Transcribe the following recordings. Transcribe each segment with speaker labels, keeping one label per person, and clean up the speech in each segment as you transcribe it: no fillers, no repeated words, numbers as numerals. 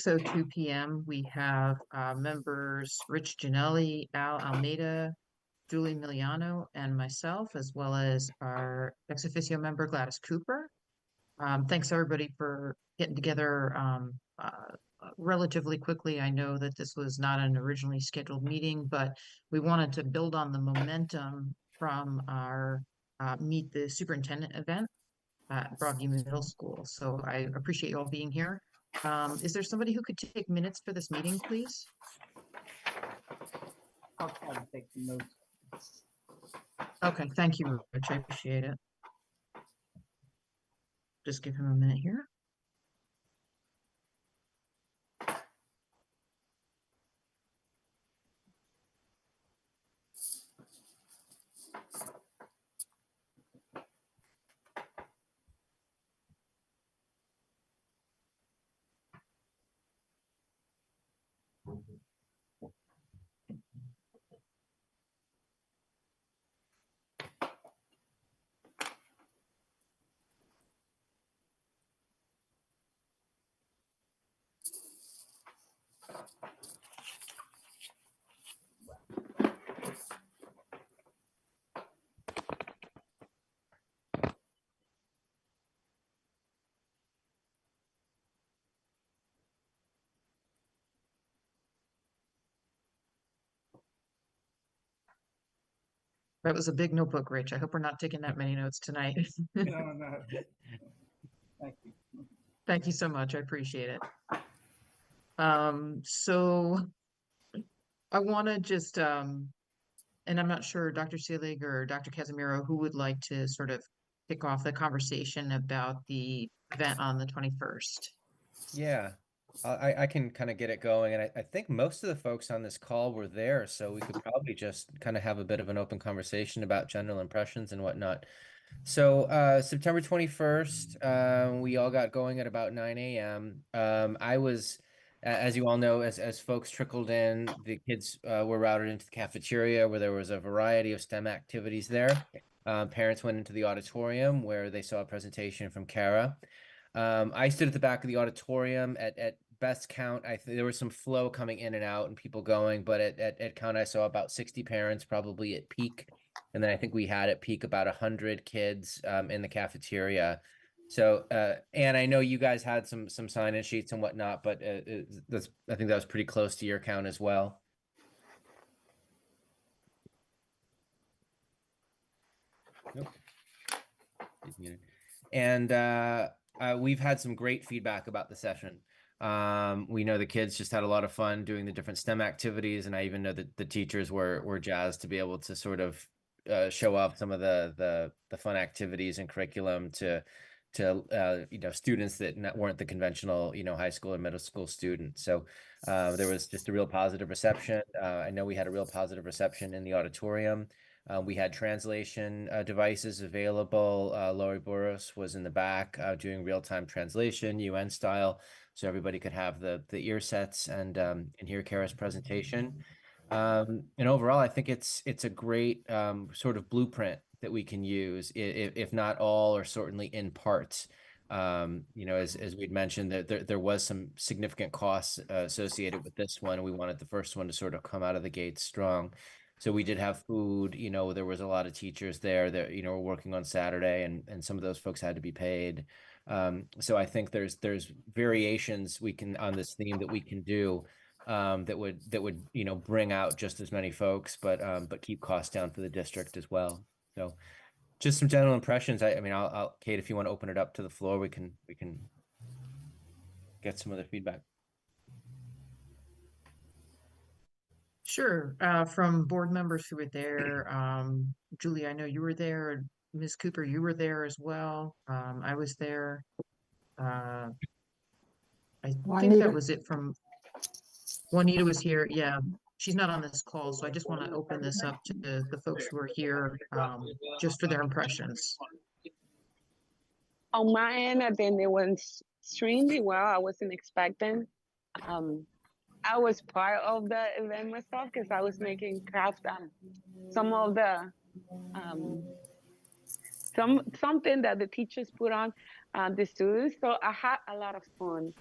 Speaker 1: 6:02 p.m. We have members Rich Janelli, Al Almeida, Julie Miliano, and myself, as well as our ex officio member Gladys Cooper. Thanks everybody for getting together relatively quickly. I know that this was not an originally scheduled meeting, but we wanted to build on the momentum from our Meet the Superintendent event at Broadview Middle School. So I appreciate you all being here. Is there somebody who could take minutes for this meeting, please?
Speaker 2: I'll try to take the notes.
Speaker 1: Okay, thank you, Rich. I appreciate it. Just give him a minute here. That was a big notebook, Rich. I hope we're not taking that many notes tonight.
Speaker 2: No, no. Thank you.
Speaker 1: Thank you so much. I appreciate it. So I want to just, and I'm not sure Dr. Seelig or Dr. Casimiro, who would like to sort of kick off the conversation about the event on the 21st.
Speaker 3: Yeah, I can kind of get it going. And I think most of the folks on this call were there, so we could probably just kind of have a bit of an open conversation about general impressions and whatnot. So September 21st, we all got going at about 9 a.m. I was, as you all know, as folks trickled in, the kids were routed into the cafeteria where there was a variety of STEM activities there. Parents went into the auditorium where they saw a presentation from Kara. I stood at the back of the auditorium at best count. There was some flow coming in and out and people going, but at count, I saw about 60 parents probably at peak. And then I think we had at peak about 100 kids in the cafeteria. So, and I know you guys had some sign-in sheets and whatnot, but I think that was pretty close to your count as well. Nope. And we've had some great feedback about the session. We know the kids just had a lot of fun doing the different STEM activities, and I even know that the teachers were jazzed to be able to sort of show off some of the fun activities and curriculum to students that weren't the conventional high school or middle school students. So there was just a real positive reception. I know we had a real positive reception in the auditorium. We had translation devices available. Laurie Boros was in the back doing real-time translation, UN style, so everybody could have the ear sets and hear Kara's presentation. And overall, I think it's a great sort of blueprint that we can use, if not all, or certainly in parts. As we'd mentioned, there was some significant costs associated with this one. We wanted the first one to sort of come out of the gate strong. So we did have food, there was a lot of teachers there that, were working on Saturday and some of those folks had to be paid. So I think there's variations we can on this theme that we can do that would bring out just as many folks, but keep costs down for the district as well. So just some general impressions. I mean, I'll Kate, if you want to open it up to the floor, we can get some other feedback.
Speaker 1: Sure. From board members who were there, Julie, I know you were there, and Ms. Cooper, you were there as well. I was there. I think that was it from Juanita was here. Yeah, she's not on this call, so I just want to open this up to the folks who are here just for their impressions.
Speaker 4: On my end, I think it went extremely well. I wasn't expecting. I was part of the event myself because I was making crafts and some of the something that the teachers put on the students. So I had a lot of fun.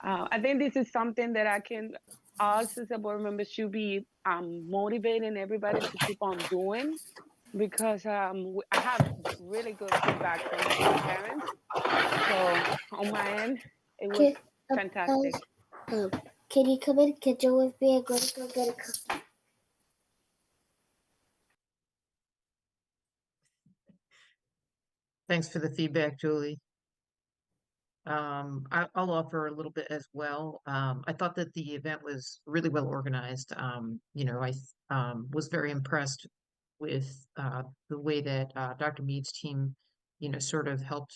Speaker 4: I think this is something that us as a board members should be motivating everybody to keep on doing, because I have really good feedback from parents. So on my end, it was fantastic.
Speaker 5: Can you come in the kitchen with me? I'm going to go get a cookie.
Speaker 1: Thanks for the feedback, Julie. I'll offer a little bit as well. I thought that the event was really well organized. I was very impressed with the way that Dr. Mead's team, sort of helped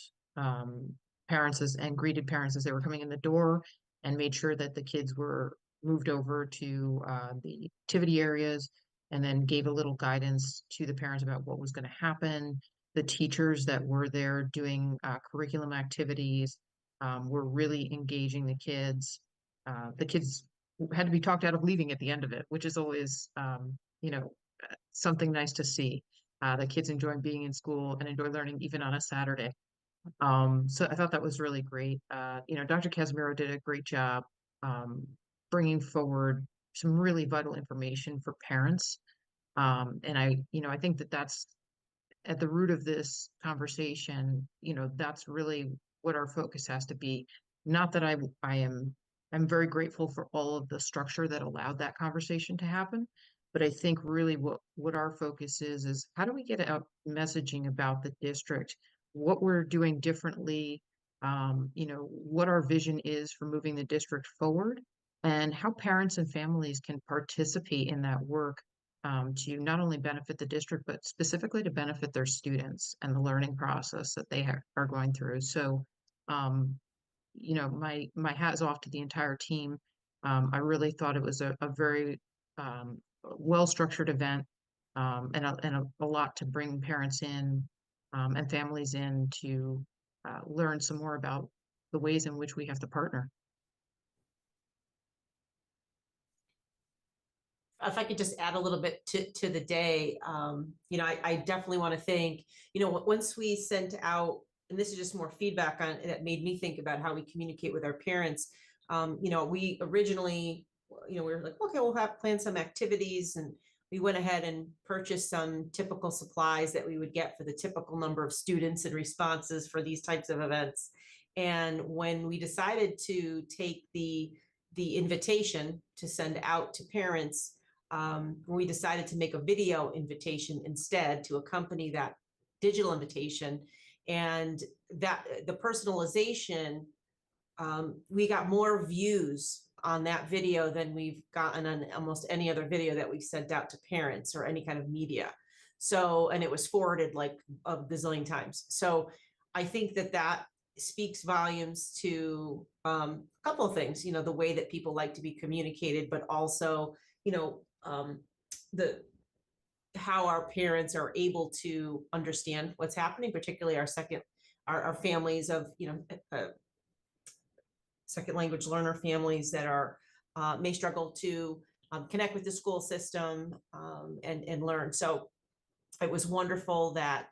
Speaker 1: parents and greeted parents as they were coming in the door and made sure that the kids were moved over to the activity areas and then gave a little guidance to the parents about what was going to happen. The teachers that were there doing curriculum activities were really engaging the kids. The kids had to be talked out of leaving at the end of it, which is always, something nice to see. The kids enjoying being in school and enjoy learning even on a Saturday. So I thought that was really great. Dr. Casimiro did a great job bringing forward some really vital information for parents. And I think that that's at the root of this conversation. That's really what our focus has to be. Not that I'm very grateful for all of the structure that allowed that conversation to happen, but I think really what our focus is how do we get out messaging about the district, what we're doing differently, what our vision is for moving the district forward, and how parents and families can participate in that work to not only benefit the district, but specifically to benefit their students and the learning process that they are going through. So, my hat is off to the entire team. I really thought it was a very well-structured event, and a lot to bring parents in and families in to learn some more about the ways in which we have to partner.
Speaker 6: If I could just add a little bit to the day, I definitely want to thank, once we sent out, and this is just more feedback on that made me think about how we communicate with our parents. We originally, we were like, okay, we'll plan some activities, and we went ahead and purchased some typical supplies that we would get for the typical number of students and responses for these types of events. And when we decided to take the invitation to send out to parents, we decided to make a video invitation instead to accompany that digital invitation, and that the personalization, we got more views on that video than we've gotten on almost any other video that we've sent out to parents or any kind of media. So, and it was forwarded like a gazillion times. So I think that speaks volumes to a couple of things, the way that people like to be communicated, but also, how our parents are able to understand what's happening, particularly our families of, second language learner families that are may struggle to connect with the school system and learn. So it was wonderful that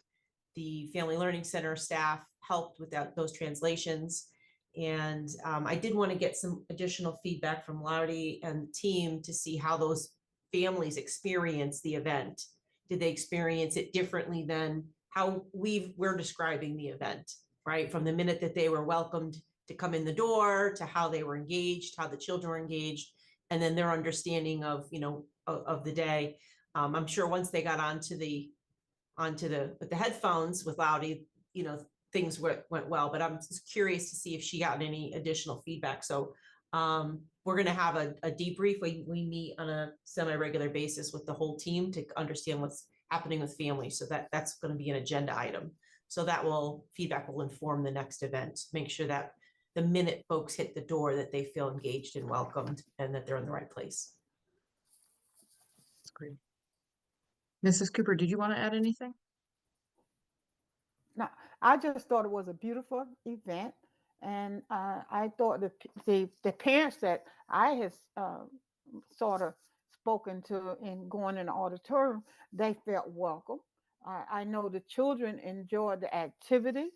Speaker 6: the Family Learning Center staff helped with those translations. And I did want to get some additional feedback from Laudy and the team to see how those families experience the event. Did they experience it differently than how we're describing the event, right? From the minute that they were welcomed to come in the door, to how they were engaged, how the children were engaged, and then their understanding of, of the day. I'm sure once they got onto the with the headphones with Laudy, things went well, but I'm just curious to see if she got any additional feedback. So we're going to have a debrief. We meet on a semi-regular basis with the whole team to understand what's happening with families. So that's going to be an agenda item. So feedback will inform the next event. Make sure that the minute folks hit the door that they feel engaged and welcomed and that they're in the right place.
Speaker 1: That's great. Mrs. Cooper, did you want to add anything?
Speaker 2: No, I just thought it was a beautiful event, and I thought the parents that I had sort of spoken to in going in the auditorium, they felt welcome. I know the children enjoyed the activity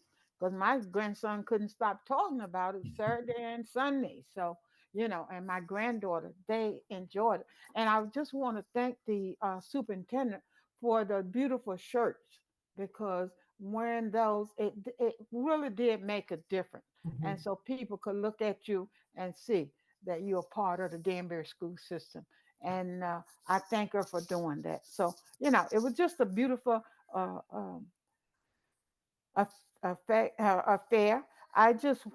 Speaker 2: because my grandson couldn't stop talking about it Saturday and Sunday. So, and my granddaughter, they enjoyed it. And I just want to thank the superintendent for the beautiful shirts, because wearing those, it really did make a difference. And
Speaker 6: Mhm.
Speaker 2: so people could look at you and see that you're a part of the Danbury school system. And I thank her for doing that. So, it was just a beautiful uh, um, affair. I just,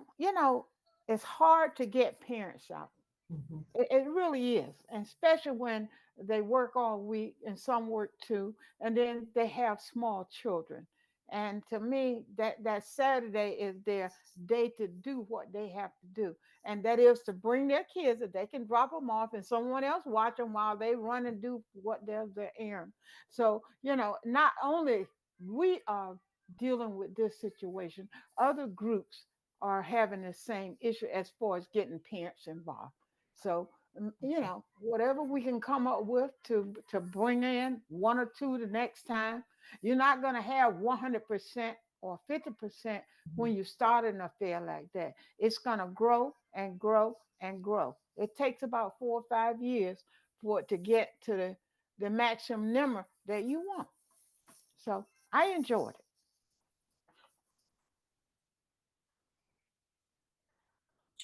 Speaker 2: it's hard to get parents out.
Speaker 6: Mhm.
Speaker 2: It really is, and especially when they work all week and some work too, and then they have small children. And to me, that Saturday is their day to do what they have to do, and that is to bring their kids that they can drop them off, and someone else watch them while they run and do what their errand. So not only we are dealing with this situation, other groups are having the same issue as far as getting parents involved. So, whatever we can come up with to bring in one or two the next time. You're not going to have 100% or 50% when you start an affair like that. It's going to grow and grow and grow. It takes about 4 or 5 years for it to get to the maximum number that you want. So I enjoyed it.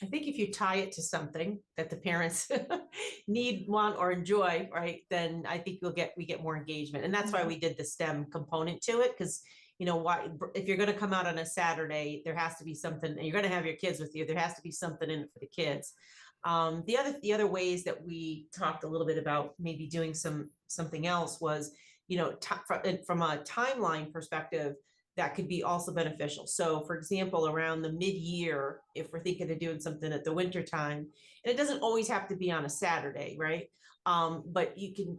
Speaker 6: I think if you tie it to something that the parents need, want, or enjoy, right, then I think we get more engagement. And that's why we did the STEM component to it. Because, why, if you're going to come out on a Saturday, there has to be something, and you're going to have your kids with you, there has to be something in it for the kids. The other ways that we talked a little bit about maybe doing something else was, from a timeline perspective, that could be also beneficial. So for example, around the mid-year, if we're thinking of doing something at the winter time, and it doesn't always have to be on a Saturday, right? But you can,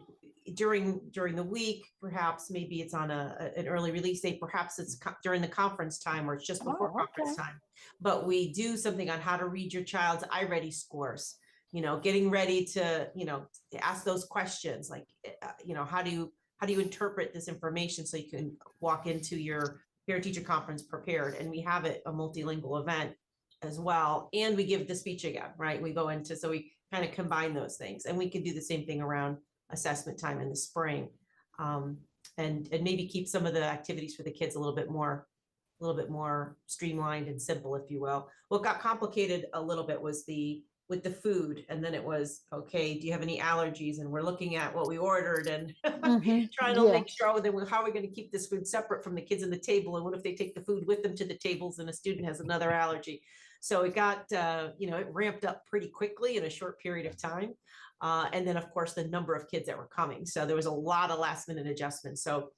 Speaker 6: during the week, perhaps maybe it's on an early release date, perhaps it's during the conference time, or it's just before
Speaker 2: Oh,
Speaker 6: conference
Speaker 2: okay.
Speaker 6: time. But we do something on how to read your child's iReady scores, getting ready to, to ask those questions, like, how do you interpret this information so you can walk into your parent teacher conference prepared. And we have a multilingual event as well. And we give the speech again, right? We go into, so we kind of combine those things, and we can do the same thing around assessment time in the spring. And maybe keep some of the activities for the kids a little bit more streamlined and simple, if you will. What got complicated a little bit was with the food. And then it was, okay, do you have any allergies? And we're looking at what we ordered and trying to
Speaker 2: Yeah.
Speaker 6: make sure that how are we going to keep this food separate from the kids in the table? And what if they take the food with them to the tables and a student has another allergy? So it got, it ramped up pretty quickly in a short period of time. And then of course, the number of kids that were coming. So there was a lot of last minute adjustments. So,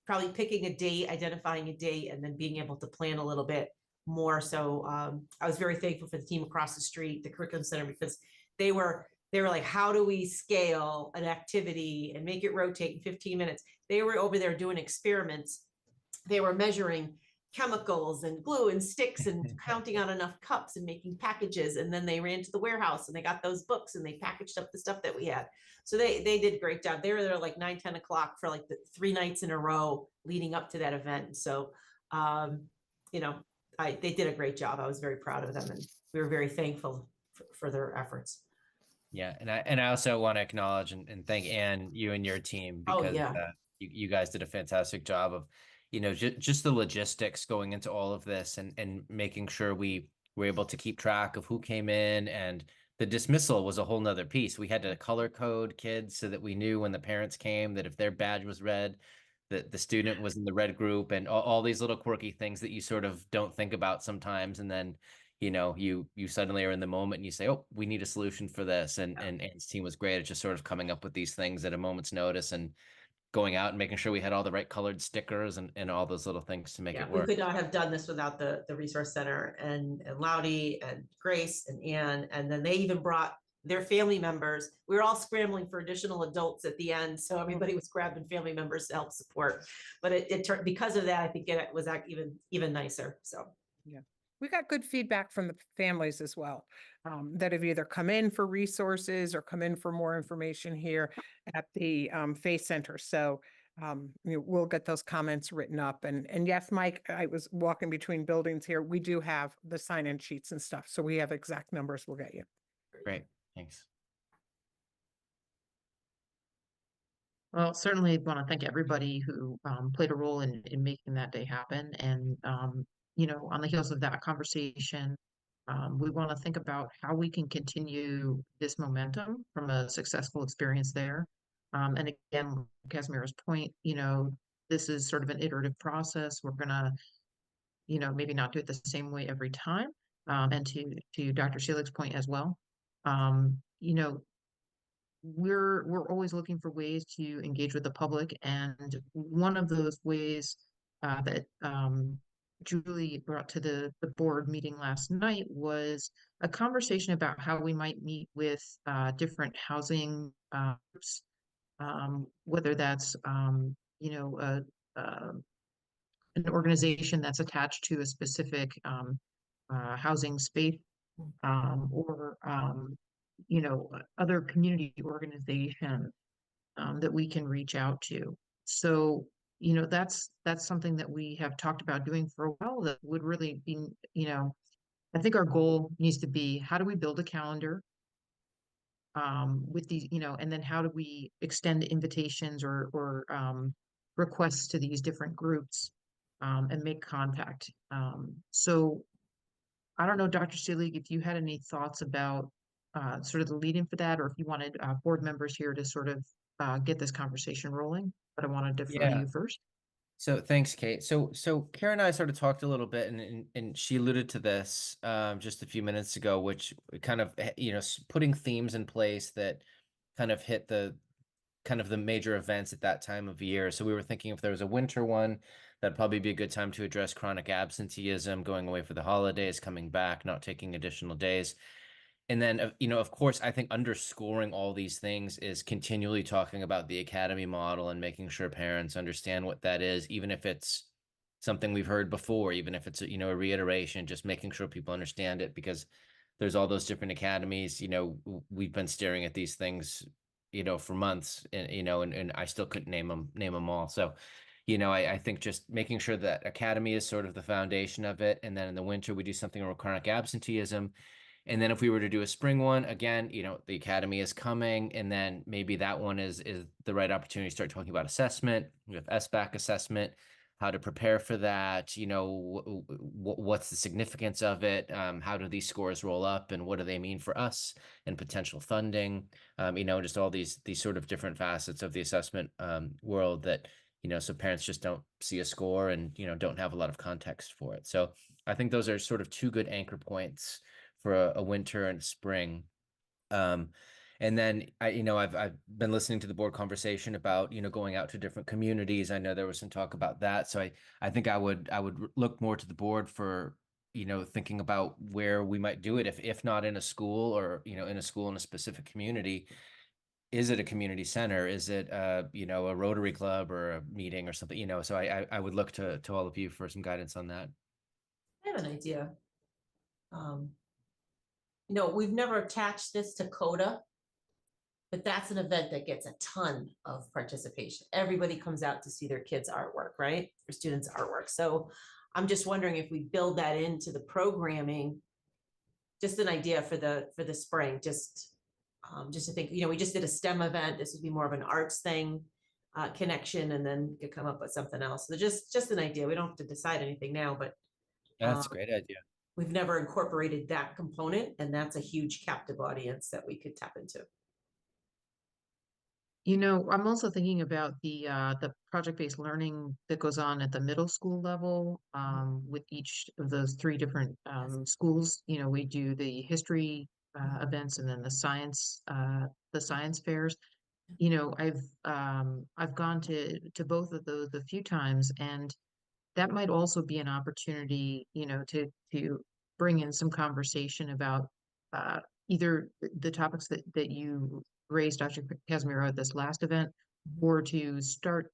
Speaker 6: probably picking a date, identifying a date, and then being able to plan a little bit more. So I was very thankful for the team across the street, the curriculum center, because they were like, how do we scale an activity and make it rotate in 15 minutes? They were over there doing experiments. They were measuring chemicals and glue and sticks and counting out enough cups and making packages. And then they ran to the warehouse and they got those books and they packaged up the stuff that we had. So they did a great job. They were there like 9, 10 o'clock for like the 3 nights in a row leading up to that event. So, they did a great job. I was very proud of them, and we were very thankful for their efforts.
Speaker 3: Yeah, and I also want to acknowledge and thank Anne, you and your team, because you guys did a fantastic job of, just the logistics going into all of this and making sure we were able to keep track of who came in, and the dismissal was a whole nother piece. We had to color code kids so that we knew when the parents came that if their badge was red, that the student was in the red group, and all these little quirky things that you sort of don't think about sometimes. And then, you suddenly are in the moment and you say, oh, we need a solution for this. And Anne's team was great at just sort of coming up with these things at a moment's notice and going out and making sure we had all the right colored stickers and all those little things to make it work.
Speaker 6: We could not have done this without the resource center and Loudy and Grace and Anne. And then they even brought their family members. We were all scrambling for additional adults at the end. So everybody was grabbing family members to help support. But it turned, because of that, I think it was even nicer. So
Speaker 7: yeah, we got good feedback from the families as well, that have either come in for resources or come in for more information here at the Faith Center. So we'll get those comments written up. And yes, Mike, I was walking between buildings here. We do have the sign-in sheets and stuff. So we have exact numbers we'll get you.
Speaker 3: Great, thanks.
Speaker 1: Well, certainly want to thank everybody who played a role in making that day happen. And, on the heels of that conversation, we want to think about how we can continue this momentum from a successful experience there. And again, Casimira's point, this is sort of an iterative process. We're going to, maybe not do it the same way every time. And to Dr. Selig's point as well, um, you know, we're always looking for ways to engage with the public, and one of those ways that Julie brought to the board meeting last night was a conversation about how we might meet with different housing groups, whether that's uh, an organization that's attached to a specific housing space, or other community organizations that we can reach out to. So, that's something that we have talked about doing for a while that would really be, I think our goal needs to be, how do we build a calendar with these, and then how do we extend invitations or requests to these different groups and make contact. So I don't know, Dr. Seelig, if you had any thoughts about sort of the lead-in for that, or if you wanted board members here to sort of get this conversation rolling, but I want to defer to
Speaker 3: Yeah.
Speaker 1: you first.
Speaker 3: So thanks, Kate. So Karen and I sort of talked a little bit, and she alluded to this just a few minutes ago, which kind of putting themes in place that kind of hit the major events at that time of year. So we were thinking if there was a winter one, that'd probably be a good time to address chronic absenteeism, going away for the holidays, coming back, not taking additional days. And then, of course, I think underscoring all these things is continually talking about the academy model and making sure parents understand what that is, even if it's something we've heard before, even if it's, a reiteration, just making sure people understand it, because there's all those different academies. We've been staring at these things, for months, and I still couldn't name them all. So, I think just making sure that academy is sort of the foundation of it. And then in the winter, we do something around chronic absenteeism. And then if we were to do a spring one, again, the academy is coming, and then maybe that one is the right opportunity to start talking about assessment. We have SBAC assessment, how to prepare for that, what's the significance of it, how do these scores roll up, and what do they mean for us and potential funding, just all these sort of different facets of the assessment world that, so parents just don't see a score and, don't have a lot of context for it. So I think those are sort of two good anchor points for a winter and spring. And then I've been listening to the board conversation about, going out to different communities. I know there was some talk about that. So I think I would look more to the board for, thinking about where we might do it, if not in a school, or, in a school in a specific community. Is it a community center? Is it a Rotary Club or a meeting or something, so I would look to all of you for some guidance on that.
Speaker 6: I have an idea. We've never attached this to CODA, but that's an event that gets a ton of participation. Everybody comes out to see their kids' artwork, right? Their students' artwork. So I'm just wondering if we build that into the programming, just an idea for the spring, just to think, we just did a STEM event. This would be more of an arts thing, connection, and then you could come up with something else. So just an idea. We don't have to decide anything now, but
Speaker 3: That's a great idea.
Speaker 6: we've never incorporated that component, and that's a huge captive audience that we could tap into.
Speaker 1: I'm also thinking about the project-based learning that goes on at the middle school level with each of those three different schools. We do the history events, and then the science fairs. I've gone to both of those a few times, and that might also be an opportunity, to bring in some conversation about either the topics that you raised, Dr. Casimiro, at this last event, or to start,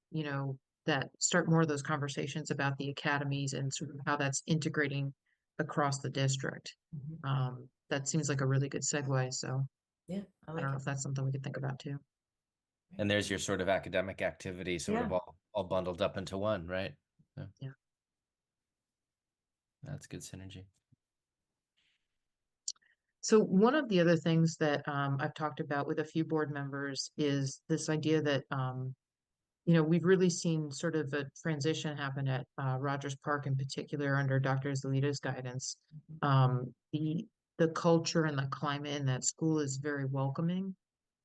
Speaker 1: start more of those conversations about the academies and sort of how that's integrating across the district. That seems like a really good segue. So
Speaker 6: Yeah, I
Speaker 1: I
Speaker 6: like
Speaker 1: don't know
Speaker 6: it.
Speaker 1: if that's something we could think about too.
Speaker 3: And there's your sort of academic activity sort of
Speaker 6: Yeah.
Speaker 3: all bundled up into one, right? So,
Speaker 1: Yeah.
Speaker 3: That's good synergy.
Speaker 1: So one of the other things that I've talked about with a few board members is this idea that we've really seen sort of a transition happen at Rogers Park in particular under Dr. Zelita's guidance. The culture and the climate in that school is very welcoming,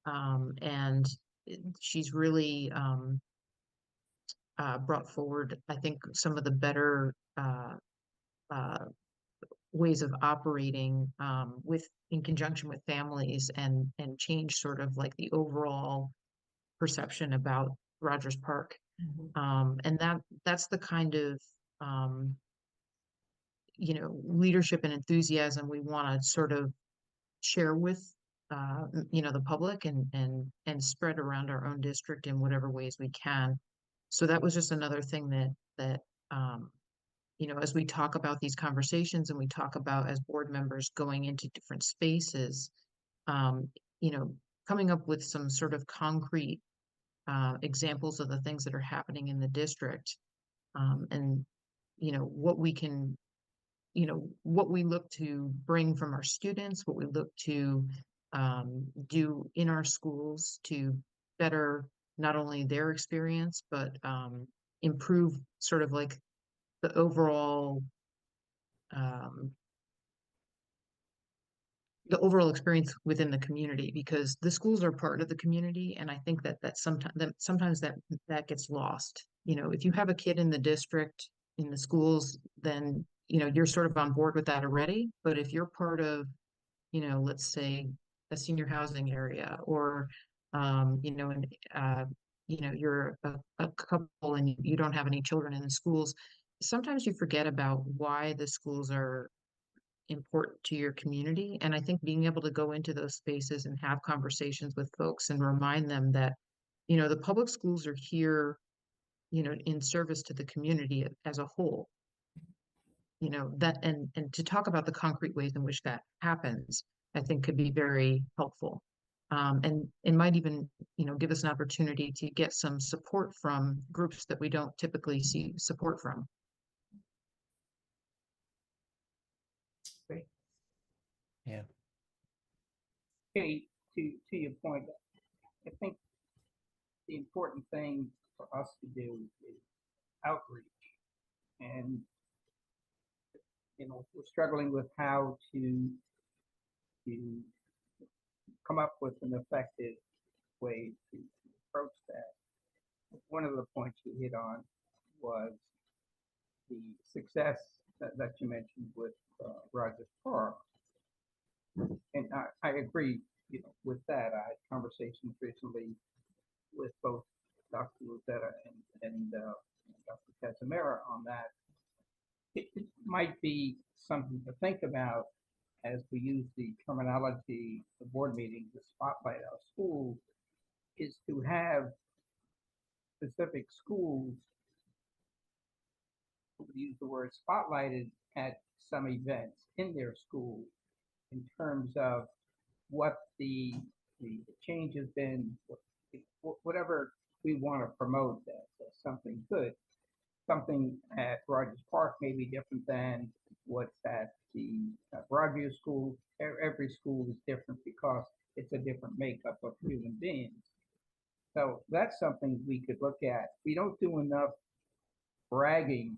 Speaker 1: and she's really brought forward, I think, some of the better uh, ways of operating in conjunction with families and change sort of like the overall perception about Rogers Park. And that's the kind of leadership and enthusiasm we want to sort of share with the public and spread around our own district in whatever ways we can. So that was just another thing that as we talk about these conversations and we talk about as board members going into different spaces, um, coming up with some sort of concrete examples of the things that are happening in the district, and what we can, what we look to bring from our students, what we look to do in our schools to better not only their experience, but improve sort of like the overall um, experience within the community, because the schools are part of the community, and I think that sometimes that gets lost. If you have a kid in the district in the schools, then you're sort of on board with that already. But if you're part of, let's say a senior housing area, or and you're a couple and you don't have any children in the schools, sometimes you forget about why the schools are important to your community. And I think being able to go into those spaces and have conversations with folks and remind them that, the public schools are here, in service to the community as a whole. That and to talk about the concrete ways in which that happens, I think could be very helpful. And it might even, give us an opportunity to get some support from groups that we don't typically see support from.
Speaker 6: Great.
Speaker 3: Yeah.
Speaker 8: Kate, to your point, I think the important thing for us to do is outreach. And, we're struggling with how to come up with an effective way to approach that. One of the points you hit on was the success that you mentioned with Rogers Park. And I agree, with that. I had conversations recently with both Dr. Rosetta and Dr. Casimira on that. It might be something to think about as we use the terminology, the board meeting, to spotlight our schools, is to have specific schools who would use the word spotlighted at some events in their school in terms of what the change has been, whatever we want to promote that's something good. Something at Rogers Park may be different than what's at the Broadview School. Every school is different because it's a different makeup of human beings. So that's something we could look at. We don't do enough bragging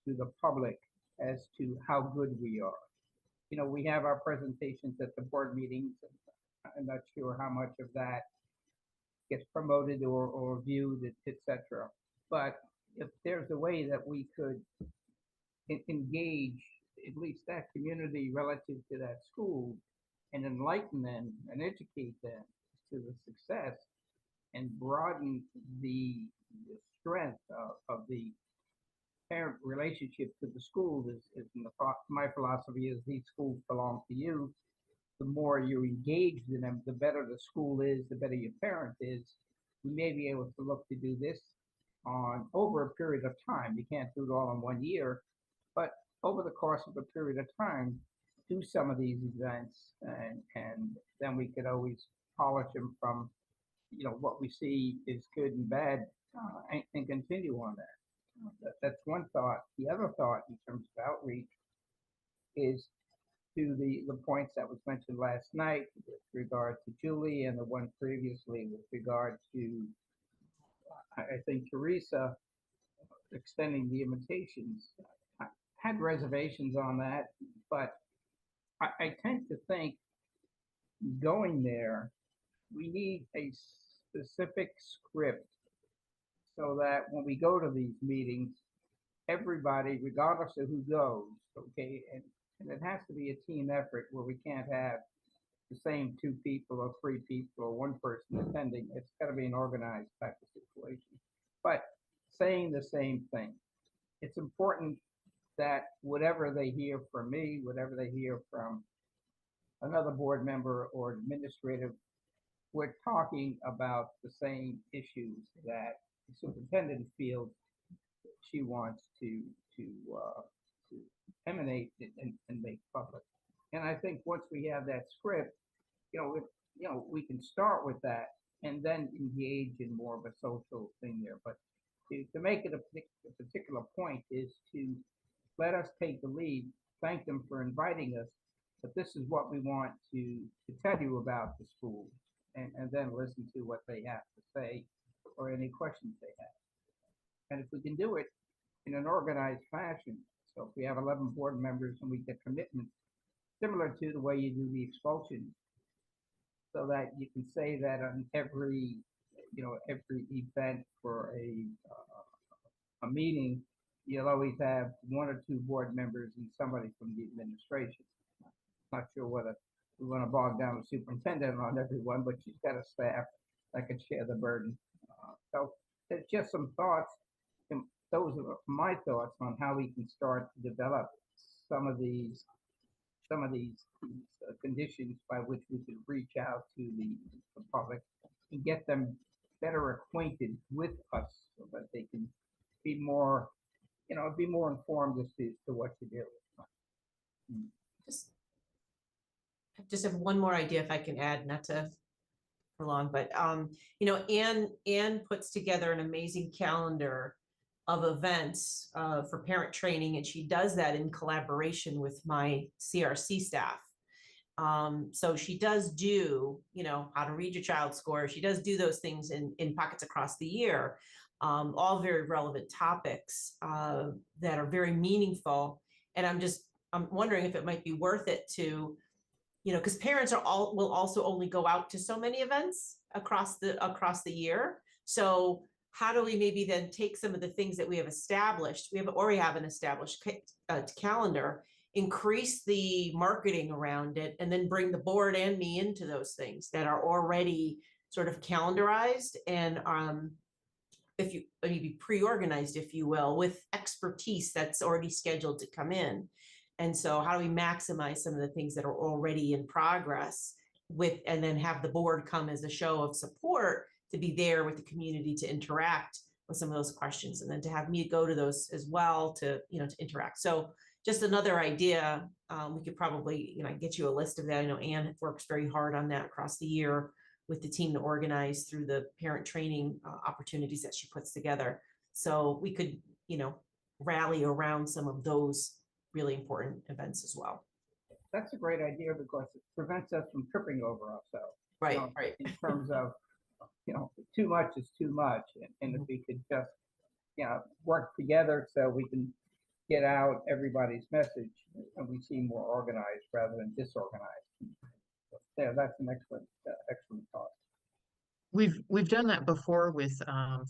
Speaker 8: to the public as to how good we are. We have our presentations at the board meetings. I'm not sure how much of that gets promoted or viewed, etc. But if there's a way that we could engage at least that community relative to that school and enlighten them and educate them to the success and broaden the strength of the parent relationship to the school is my philosophy is these schools belong to you. The more you're engaged in them, the better the school is, the better your parent is. We may be able to look to do this on over a period of time. You can't do it all in 1 year, but over the course of a period of time, do some of these events, and then we could always polish them from what we see is good and bad, and continue on that. That's one thought. The other thought in terms of outreach is to the points that was mentioned last night with regard to Julie and the one previously with regard to, I think, Teresa extending the invitations. I had reservations on that, but I tend to think going there, we need a specific script so that when we go to these meetings, everybody, regardless of who goes, okay, and it has to be a team effort where we can't have the same 2 people or 3 people or 1 person attending. It's got to be an organized type of situation. But saying the same thing, it's important that whatever they hear from me, whatever they hear from another board member or administrative, we're talking about the same issues that the superintendent feels she wants to emanate and make public. And I think once we have that script, we can start with that and then engage in more of a social thing there. But to make it a particular point is to let us take the lead, thank them for inviting us, but this is what we want to tell you about the school, and then listen to what they have to say or any questions they have. And if we can do it in an organized fashion, so if we have 11 board members and we get commitments, similar to the way you do the expulsion, so that you can say that on every event for a meeting, you'll always have 1 or 2 board members and somebody from the administration. Not sure whether we want to bog down the superintendent on everyone, but she's got a staff that can share the burden. So there's just some thoughts, and those are my thoughts on how we can start to develop some of these conditions by which we could reach out to the public and get them better acquainted with us so that they can be more informed as to what to do.
Speaker 6: Just have one more idea if I can add, not to prolong, but Anne puts together an amazing calendar of events for parent training, and she does that in collaboration with my CRC staff. So she does do, how to read your child score. She does do those things in pockets across the year, all very relevant topics that are very meaningful. And I'm wondering if it might be worth it to, because parents will also only go out to so many events across the year. So how do we maybe then take some of the things that we have established, we have an established calendar, increase the marketing around it, and then bring the board and me into those things that are already sort of calendarized and if you maybe pre-organized, if you will, with expertise that's already scheduled to come in. And so how do we maximize some of the things that are already in progress and then have the board come as a show of support to be there with the community to interact with some of those questions, and then to have me go to those as well to interact. So just another idea. We could probably, get you a list of that. I know Anne works very hard on that across the year with the team to organize through the parent training opportunities that she puts together. So we could, rally around some of those really important events as well.
Speaker 8: That's a great idea because it prevents us from tripping over ourselves.
Speaker 6: Right.
Speaker 8: In terms of, too much is too much. And if we could just, work together so we can get out everybody's message and we seem more organized rather than disorganized. Yeah, that's an excellent thought.
Speaker 1: We've done that before with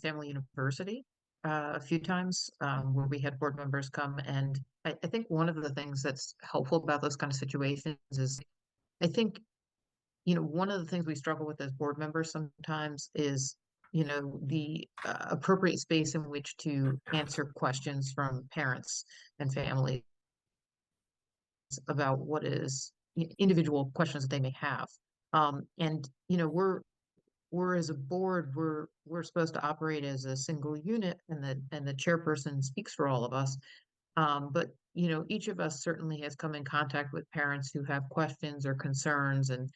Speaker 1: Family University a few times where we had board members come, and I think one of the things that's helpful about those kind of situations is, I think, one of the things we struggle with as board members sometimes is, the appropriate space in which to answer questions from parents and families about what is individual questions that they may have. And we're as a board, we're supposed to operate as a single unit, and the chairperson speaks for all of us. But each of us certainly has come in contact with parents who have questions or concerns, and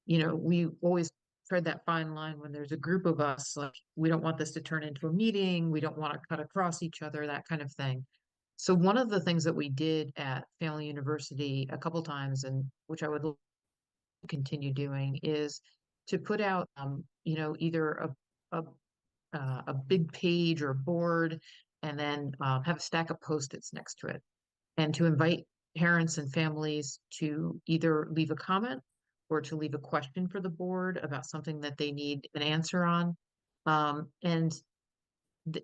Speaker 1: we always tread that fine line when there's a group of us, like, we don't want this to turn into a meeting, we don't want to cut across each other, that kind of thing. So one of the things that we did at Family University a couple times, and which I would continue doing, is to put out, either a big page or board, and then have a stack of Post-its next to it, and to invite parents and families to either leave a comment or to leave a question for the board about something that they need an answer on. And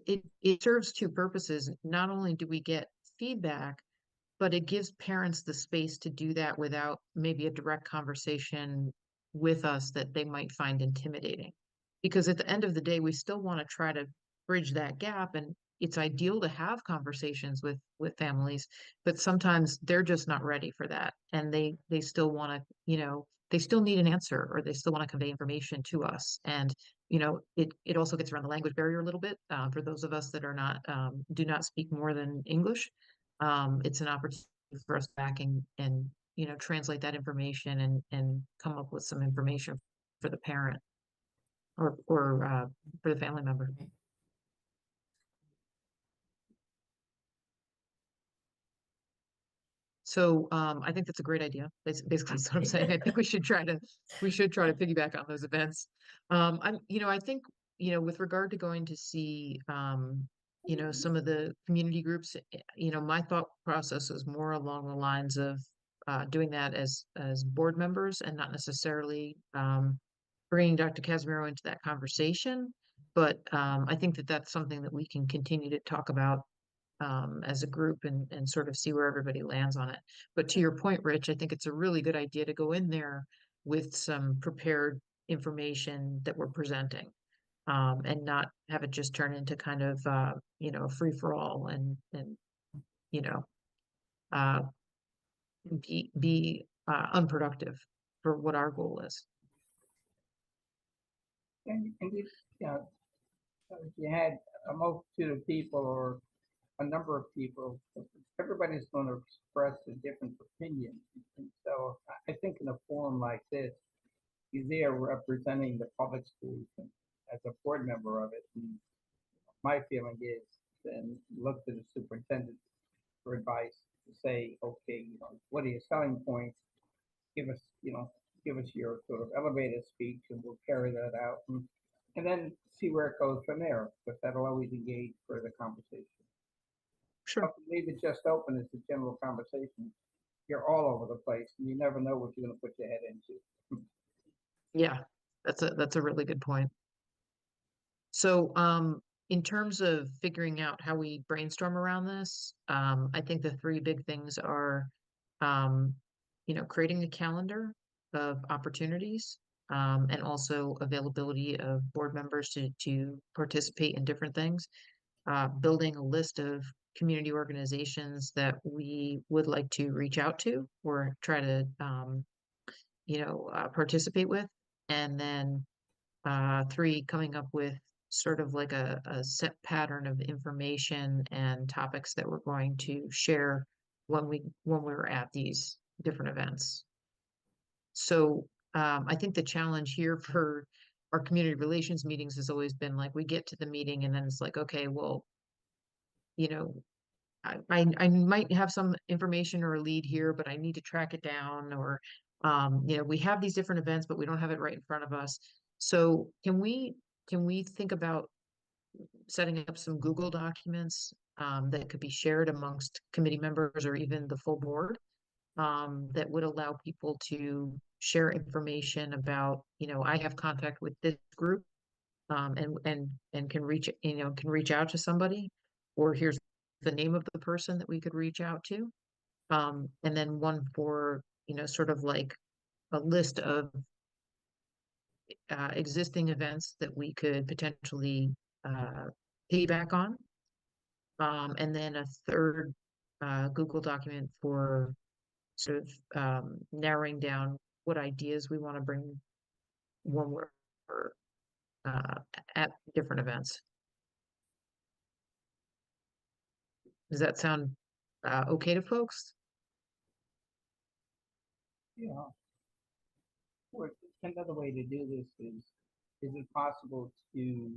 Speaker 1: it serves two purposes. Not only do we get feedback, but it gives parents the space to do that without maybe a direct conversation with us that they might find intimidating. Because at the end of the day, we still want to try to bridge that gap, and it's ideal to have conversations with families, but sometimes they're just not ready for that, and they still want to, they still need an answer, or they still want to convey information to us. And it also gets around the language barrier a little bit, for those of us that are not do not speak more than English. It's an opportunity for us back and translate that information and come up with some information for the parent or for the family member. So I think that's a great idea. Basically, that's what I'm saying. I think we should try to piggyback on those events. I think, with regard to going to see, some of the community groups, my thought process was more along the lines of doing that as board members, and not necessarily bringing Dr. Casimiro into that conversation. But I think that that's something that we can continue to talk about as a group, and sort of see where everybody lands on it. But to your point, Rich, I think it's a really good idea to go in there with some prepared information that we're presenting, and not have it just turn into kind of, a free for all, and you know, uh, be unproductive for what our goal is.
Speaker 8: And if you had a multitude of people or a number of people, everybody's going to express a different opinion. And so I think in a forum like this, you're there representing the public schools and as a board member of it. And my feeling is then look to the superintendent for advice to say, okay, what are your selling points? Give us your sort of elevator speech, and we'll carry that out. And then see where it goes from there, but that'll always engage further conversation.
Speaker 1: Sure.
Speaker 8: But leave it just open as a general conversation. You're all over the place, and you never know what you're going to put your head into.
Speaker 1: Yeah, that's a really good point. So, in terms of figuring out how we brainstorm around this, I think the three big things are, creating a calendar of opportunities, and also availability of board members to participate in different things, building a list of community organizations that we would like to reach out to or try to, participate with, and then three, coming up with sort of like a set pattern of information and topics that we're going to share when we're at these different events. So I think the challenge here for our community relations meetings has always been like, we get to the meeting and then it's like, okay, well, I might have some information or a lead here, but I need to track it down, or we have these different events, but we don't have it right in front of us. So can we think about setting up some Google documents that could be shared amongst committee members or even the full board, that would allow people to share information about, I have contact with this group, and can reach out to somebody, or here's the name of the person that we could reach out to. And then one for, sort of like a list of existing events that we could potentially piggyback on. And then a third Google document for sort of narrowing down what ideas we want to bring when we're at different events. Does that sound okay to folks?
Speaker 8: Well, another way to do this is it possible to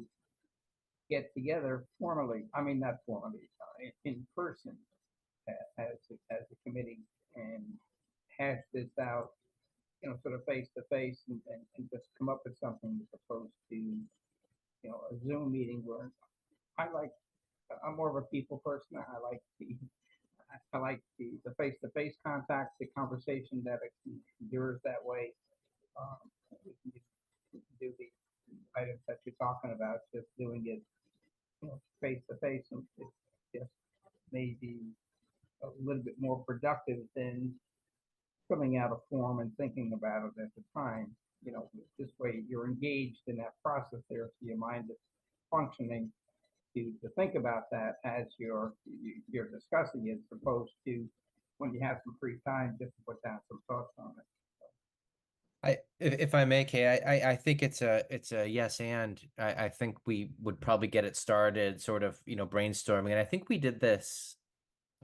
Speaker 8: get together formally, I mean, not formally, in person as a committee and hash this out, sort of face to face and just come up with something as opposed to, a Zoom meeting where I'm more of a people person. I like the face-to-face contact, the conversation that endures that way. We can just do the items that you're talking about, just doing it, face to face, and it just may be a little bit more productive than filling out a form and thinking about it at the time. This way you're engaged in that process there, so your mind is functioning to think about that as you're discussing it, as opposed to when you have some free time just to put down some thoughts on it.
Speaker 3: If I may, Kay, I think it's a yes, and I think we would probably get it started, sort of, brainstorming. And I think we did this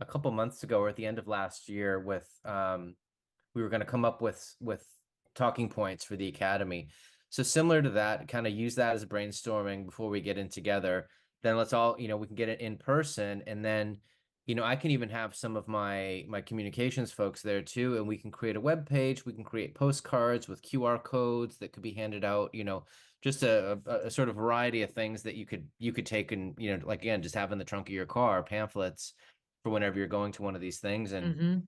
Speaker 3: a couple months ago or at the end of last year with we were going to come up with talking points for the academy. So similar to that, kind of use that as brainstorming before we get in together. Then let's all, we can get it in person, and then I can even have some of my communications folks there too, and we can create a web page. We can create postcards with QR codes that could be handed out. Just a sort of variety of things that you could take and like, again, just have in the trunk of your car, pamphlets for whenever you're going to one of these things, and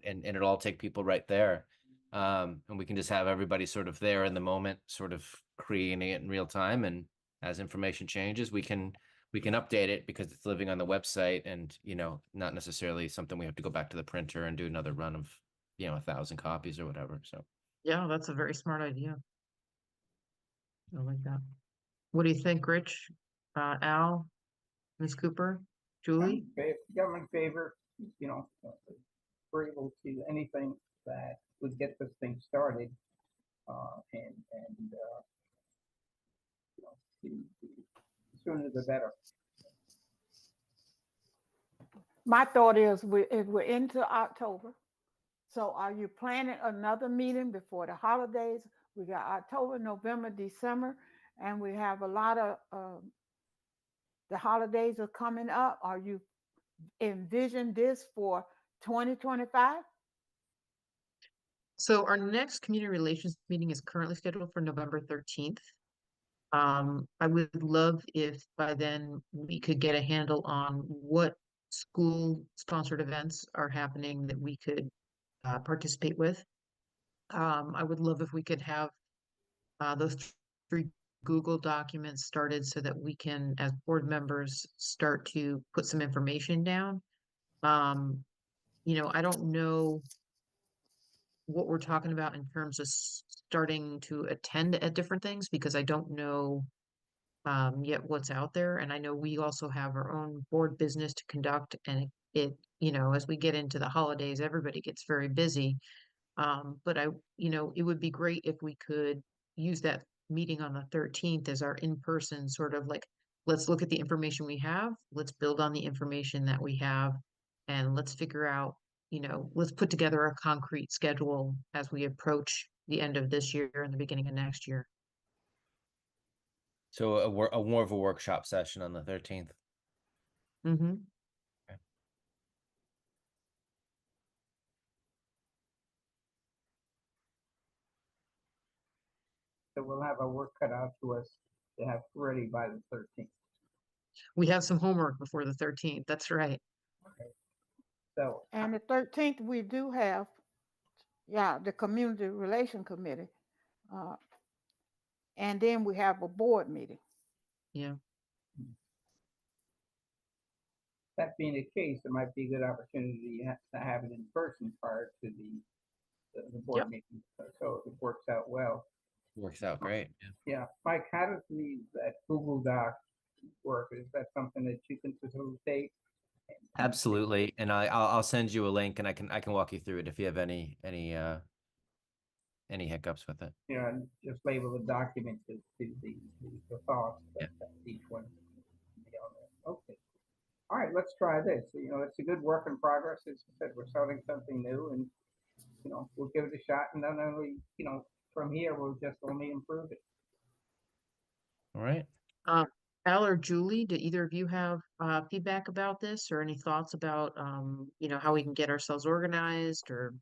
Speaker 3: and it'll all take people right there. And we can just have everybody sort of there in the moment, sort of creating it in real time, and as information changes, we can update it because it's living on the website, and not necessarily something we have to go back to the printer and do another run of 1,000 copies or whatever. So
Speaker 1: Yeah, that's a very smart idea. I like that. What do you think, Rich? Al, Ms. Cooper, Julie?
Speaker 8: I'm in favor, we're able to anything that would get this thing started, and the sooner the better.
Speaker 2: My thought is if we're into October, so are you planning another meeting before the holidays? We got October, November, December, and we have a lot of the holidays are coming up. Are you envision this for 2025?
Speaker 1: So our next community relations meeting is currently scheduled for November 13th. I would love if by then we could get a handle on what school-sponsored events are happening that we could participate with. I would love if we could have those 3 Google documents started so that we can, as board members, start to put some information down. I don't know what we're talking about in terms of starting to attend at different things, because I don't know yet what's out there. And I know we also have our own board business to conduct, and as we get into the holidays, everybody gets very busy. But it would be great if we could use that meeting on the 13th as our in-person sort of like, let's look at the information we have, let's build on the information that we have, and let's figure out, let's put together a concrete schedule as we approach the end of this year and the beginning of next year.
Speaker 3: So a more of a workshop session on the 13th.
Speaker 1: Mm-hmm.
Speaker 8: So we'll have our work cut out to us to have ready by the 13th.
Speaker 1: We have some homework before the 13th. That's right.
Speaker 8: Okay. So,
Speaker 2: And the 13th, we do have, the Community Relation Committee. And then we have a board meeting.
Speaker 1: Yeah.
Speaker 8: that being the case, it might be a good opportunity to have it in person prior to the board
Speaker 1: Yep.
Speaker 8: meeting. So it works out well.
Speaker 3: Works out great.
Speaker 8: Yeah, Mike, how does that Google Doc work? Is that something that you can facilitate?
Speaker 3: Absolutely. And I'll send you a link, and I can walk you through it if you have any hiccups with it.
Speaker 8: You know, and just label the document to the thoughts that each one be on there. Okay. All right, let's try this. You know, it's a good work in progress. As I said, we're starting something new, and we'll give it a shot. And not only from here will just only improve it.
Speaker 3: All right.
Speaker 1: Al or Julie, do either of you have feedback about this or any thoughts about how we can get ourselves organized or?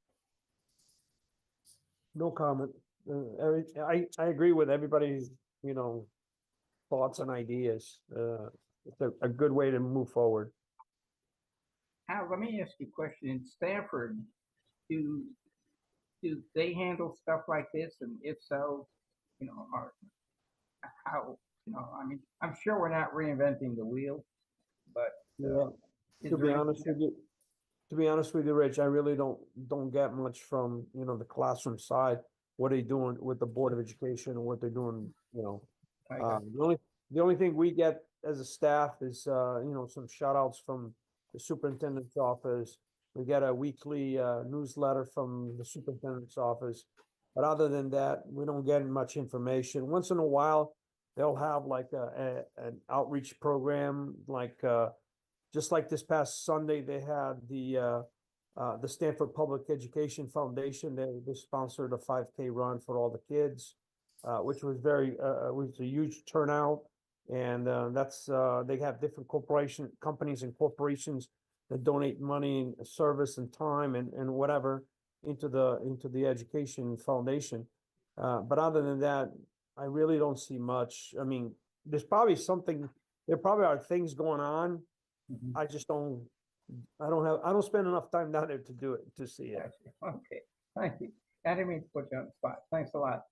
Speaker 9: No comment. I agree with everybody's, thoughts and ideas. It's a good way to move forward.
Speaker 8: Al, let me ask you a question. In Stanford, do they handle stuff like this? And if so, or how, I mean, I'm sure we're not reinventing the wheel, but
Speaker 9: Yeah.
Speaker 8: is
Speaker 9: To
Speaker 8: there
Speaker 9: be
Speaker 8: anything
Speaker 9: honest with you, Rich, I really don't get much from, the classroom side. What are they doing with the Board of Education and what they're doing,
Speaker 8: I got-
Speaker 9: the only thing we get as a staff is, some shout outs from the superintendent's office. We get a weekly, newsletter from the superintendent's office. But other than that, we don't get much information. Once in a while, they'll have like an outreach program, like, just like this past Sunday, they had the Stanford Public Education Foundation. They sponsored a 5K run for all the kids, which was was a huge turnout. And that's they have different companies and corporations that donate money and service and time and whatever into the education foundation. But other than that, I really don't see much. I mean, there probably are things going on.
Speaker 8: Mhm.
Speaker 9: I don't spend enough time down there to see it.
Speaker 8: Gotcha. Okay, thank you. I didn't mean to put you on the spot. Thanks a lot.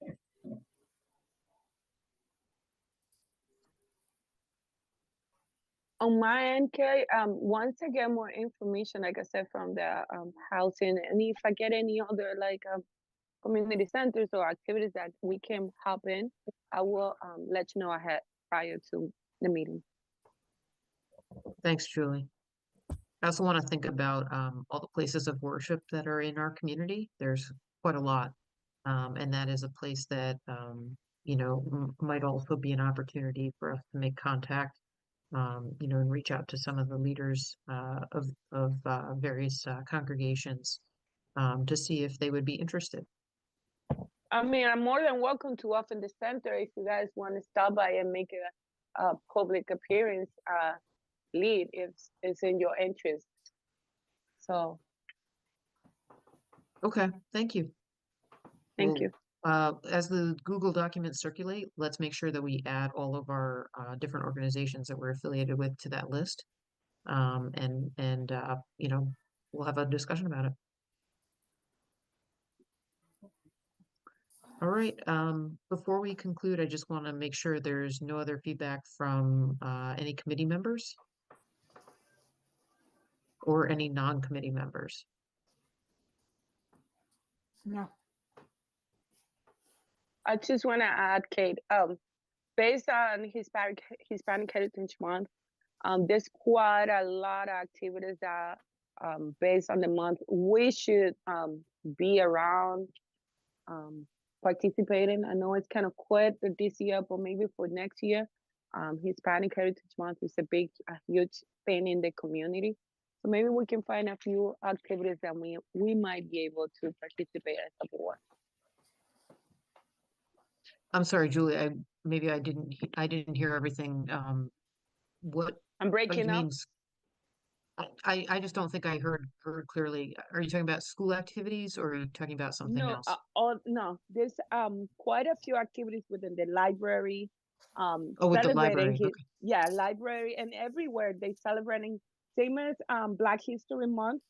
Speaker 4: On my end, Kay, once I get more information, like I said, from the housing, and if I get any other community centers or activities that we can help in, I will let you know ahead prior to the meeting.
Speaker 1: Thanks, Julie. I also want to think about all the places of worship that are in our community. There's quite a lot. And that is a place that, might also be an opportunity for us to make contact, and reach out to some of the leaders of various congregations to see if they would be interested.
Speaker 4: I mean, I'm more than welcome to open the center if you guys want to stop by and make a public appearance. Lead if it's in your interest. So.
Speaker 1: Okay, thank you.
Speaker 4: Thank
Speaker 1: Well,
Speaker 4: you.
Speaker 1: As the Google documents circulate, let's make sure that we add all of our different organizations that we're affiliated with to that list. And we'll have a discussion about it. All right, before we conclude, I just want to make sure there's no other feedback from any committee members or any non-committee members.
Speaker 2: No.
Speaker 4: I just want to add, Kate, based on Hispanic Heritage Month, there's quite a lot of activities that, based on the month, we should be around participating. I know it's kind of quiet this year, but maybe for next year, Hispanic Heritage Month is a huge thing in the community. So maybe we can find a few activities that we might be able to participate as a board.
Speaker 1: I'm sorry, Julie, I didn't hear everything. What
Speaker 4: I'm breaking up.
Speaker 1: means? I just don't think I heard clearly. Are you talking about school activities or are you talking about something else?
Speaker 4: No, there's quite a few activities within the library.
Speaker 1: With the library. Okay.
Speaker 4: Yeah, library, and everywhere they celebrating, same as Black History Month.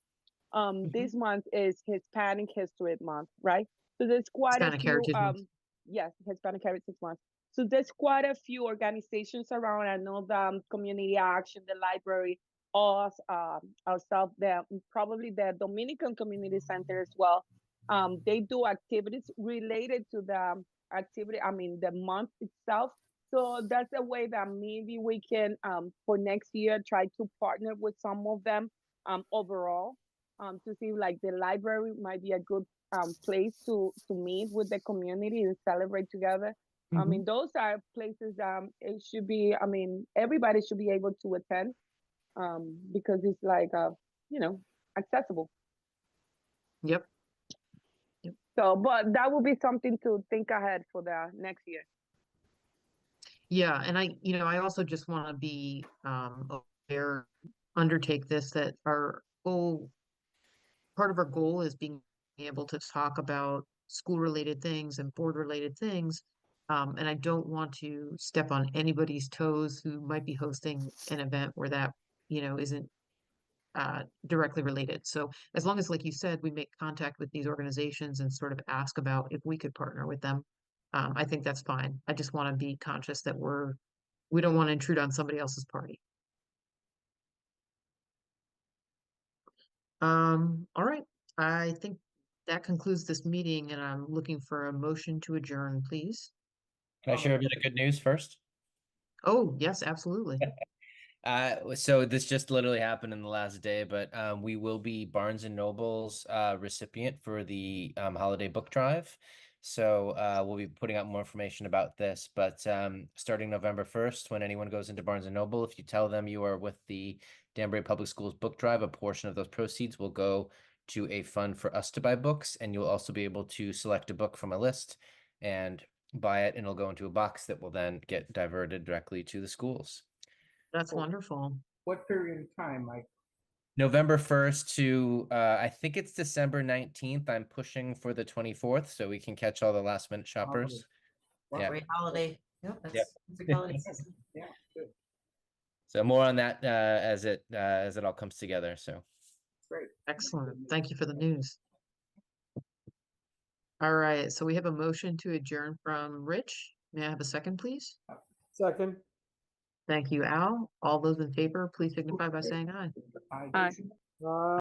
Speaker 4: This month is Hispanic History Month, right? So there's quite
Speaker 1: Hispanic
Speaker 4: a few
Speaker 1: Heritage Month.
Speaker 4: yes, Hispanic Heritage Month. So there's quite a few organizations around. I know the Community Action, the library, us, ourselves, probably the Dominican Community Center as well. They do activities related to the activity, the month itself. So that's a way that maybe we can, for next year, try to partner with some of them overall to see like the library might be a good place to meet with the community and celebrate together. Those are places it should be, everybody should be able to attend because it's like, accessible.
Speaker 1: Yep.
Speaker 4: So, but that will be something to think ahead for the next year.
Speaker 1: Yeah, and I also just want to be aware, undertake this, that our goal, part of our goal is being able to talk about school-related things and board-related things. And I don't want to step on anybody's toes who might be hosting an event where that, isn't directly related. So as long as, like you said, we make contact with these organizations and sort of ask about if we could partner with them, I think that's fine. I just want to be conscious that we don't want to intrude on somebody else's party. All right. I think that concludes this meeting, and I'm looking for a motion to adjourn, please.
Speaker 3: Can I share a bit of good news first?
Speaker 1: Oh, yes, absolutely.
Speaker 3: So this just literally happened in the last day, but we will be Barnes and Noble's recipient for the holiday book drive. So we'll be putting out more information about this, but starting November 1st, when anyone goes into Barnes and Noble, if you tell them you are with the Danbury Public Schools book drive, a portion of those proceeds will go to a fund for us to buy books, and you'll also be able to select a book from a list and buy it, and it'll go into a box that will then get diverted directly to the schools.
Speaker 1: That's wonderful.
Speaker 8: What period of time, Mike?
Speaker 3: November 1st to I think it's December 19th. I'm pushing for the 24th so we can catch all the last minute shoppers.
Speaker 8: Wow.
Speaker 3: Yeah.
Speaker 6: Great holiday. Yep,
Speaker 3: Yep.
Speaker 6: that's a good holiday season.
Speaker 8: Yeah, good,
Speaker 3: So more on that as it all comes together. So
Speaker 8: great.
Speaker 1: Excellent. Thank you for the news. All right, so we have a motion to adjourn from Rich. May I have a second, please?
Speaker 9: Second.
Speaker 1: Thank you, Al. All those in favor, please signify by saying aye.
Speaker 8: Aye.
Speaker 4: Aye.
Speaker 9: Uh,